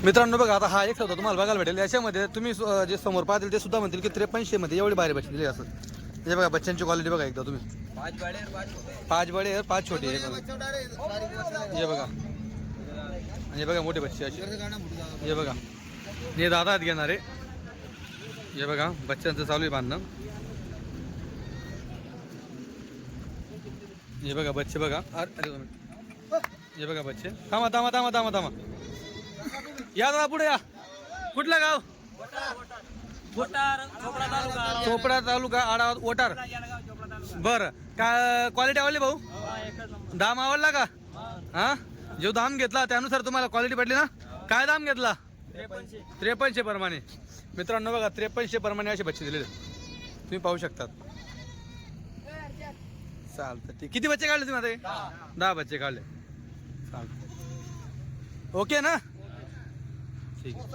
मित्रांनो बघा आता हा एक होता तुम्हाला बघायला भेटेल. याच्यामध्ये तुम्ही जे समोर पाहतील ते सुद्धा म्हणतील की 5300 मध्ये एवढी भारी बच्चे दिली असं. हे बघा बच्चांची क्वालिटी बघा एकदा तुम्ही. 5 बडे और 5 छोटे. हे बघा आणि हे बघा मोठे बच्चे असे. हे बघा हे दादा आहेत घेणारे. हे बघा बच्चांचं चालू आहे बांधणं. हे बघा बच्चे बघा. अरे हे बघा बच्चे. थांबा थांबा थांबा थांबा थांबा. या दादा पुढे या. कुठलं गाव? चोपडा तालुका आडा ओटार. बरं काय क्वालिटी आवडली भाऊ? दाम आवडला का? हा जो दाम घेतला त्यानुसार तुम्हाला क्वालिटी पडली ना? काय दाम घेतला? 5300 प्रमाणे. मित्रांनो बघा 5300 प्रमाणे असे बच्चे दिलेले तुम्ही पाहू शकतात. चालतं ठीक. किती बच्चे काढले तुम्ही आता? 10 बच्चे काढले. चालतं ओके ना. ठीक आहे.